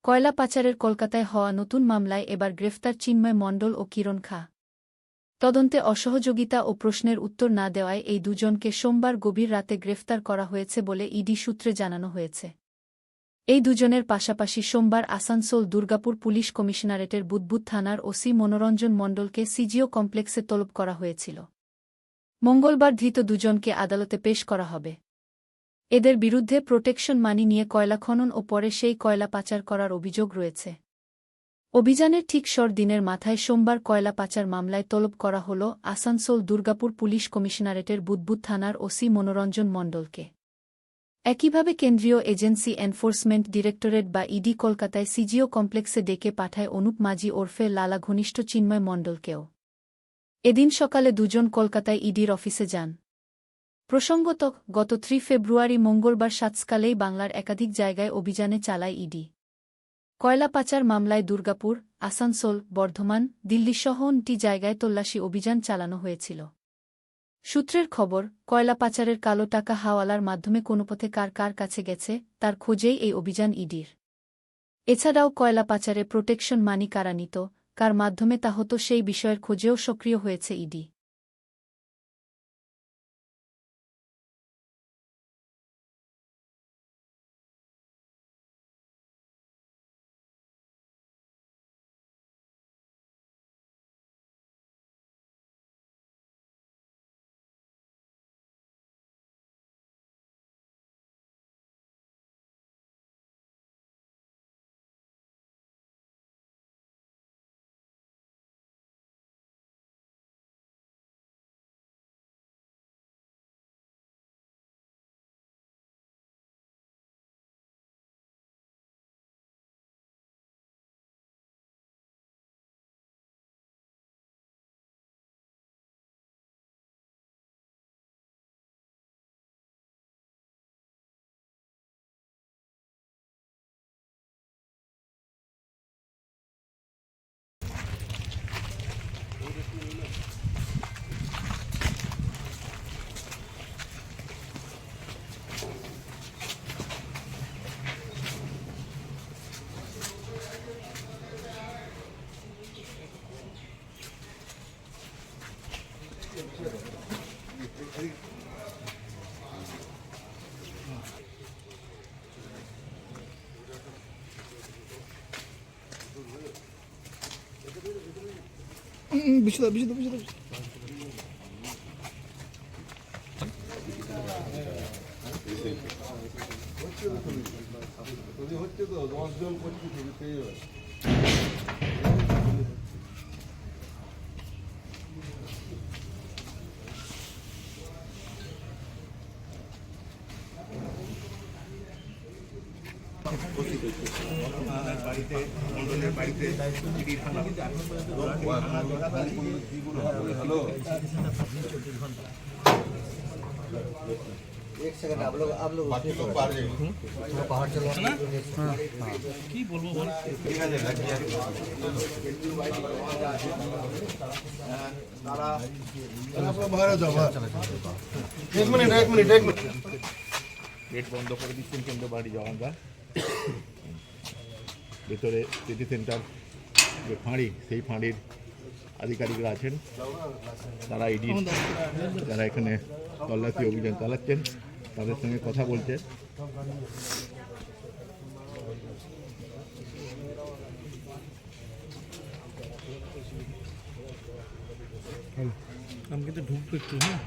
কয়লা পাচারের কলকাতায় হওয়া নতুন মামলায় এবার গ্রেফতার চিন্ময় মণ্ডল ও কিরণ খা। তদন্তে অসহযোগিতা ও প্রশ্নের উত্তর না দেওয়ায় এই দুজনকে সোমবার গভীর রাতে গ্রেফতার করা হয়েছে বলে ইডি সূত্রে জানানো হয়েছে। এই দুজনের পাশাপাশি সোমবার আসানসোল দুর্গাপুর পুলিশ কমিশনারেটের বুদবুদ থানার ওসি মনোরঞ্জন মণ্ডলকে সিজিও কমপ্লেক্সে তলব করা হয়েছিল। মঙ্গলবার ধৃত দুজনকে আদালতে পেশ করা হবে। এদের বিরুদ্ধে প্রোটেকশন মানি নিয়ে কয়লা খনন ও পরে সেই কয়লা পাচার করার অভিযোগ রয়েছে। অভিযানের ঠিক দিনের মাথায় সোমবার কয়লা পাচার মামলায় তলব করা হল আসানসোল দুর্গাপুর পুলিশ কমিশনারেটের বুদবুদ থানার ওসি মনোরঞ্জন মণ্ডলকে। একইভাবে কেন্দ্রীয় এজেন্সি এনফোর্সমেন্ট ডিরেক্টরেট বা ইডি কলকাতায় সিজিও কমপ্লেক্সে ডেকে পাঠায় অনুপ মাঝি ওরফে লালা ঘনিষ্ঠ চিন্ময় মণ্ডলকেও। এদিন সকালে দুজন কলকাতায় ইডির অফিসে যান। প্রসঙ্গত, গত 3 ফেব্রুয়ারি মঙ্গলবার সাতসকালেই বাংলার একাধিক জায়গায় অভিযানে চালায় ইডি। কয়লা পাচার মামলায় দুর্গাপুর, আসানসোল, বর্ধমান, দিল্লিসহ 9টি জায়গায় তল্লাশি অভিযান চালানো হয়েছিল। সূত্রের খবর, কয়লা পাচারের কালো টাকা হাওয়ালার মাধ্যমে কোনোপথে কার কার কাছে গেছে তার খোঁজেই এই অভিযান ইডির। এছাড়াও কয়লা পাচারে প্রোটেকশন মানি কারা নিত, কার মাধ্যমে তা হতো সেই বিষয়ের খোঁজেও সক্রিয় হয়েছে ইডি। হচ্ছে তো 10 জন করছি ছবি পেয়ে যাবে। বাড়িতে মন্ডলের বাড়িতে হ্যালো एक सेकंड आप लोग बाकी लोग बाहर जाइए बाहर चलो ना की बोलबो बोल ठीक है लग गया तारा आप लोग बाहर जाओ एक मिनट गेट बंद করে দিচ্ছেন কিন্তু বাড়ি যাওয়া আমরা ভিতরে সিটি সেন্টার যে ফাঁড়ি সেই ফাঁড়ির আধিকারিকরা আছেন, তারা ইডি যারা এখানে তল্লাশি অভিযান চালাচ্ছেন তাদের সঙ্গে কথা বলছে। আমি কিন্তু ঢুকবো একটু, হ্যাঁ।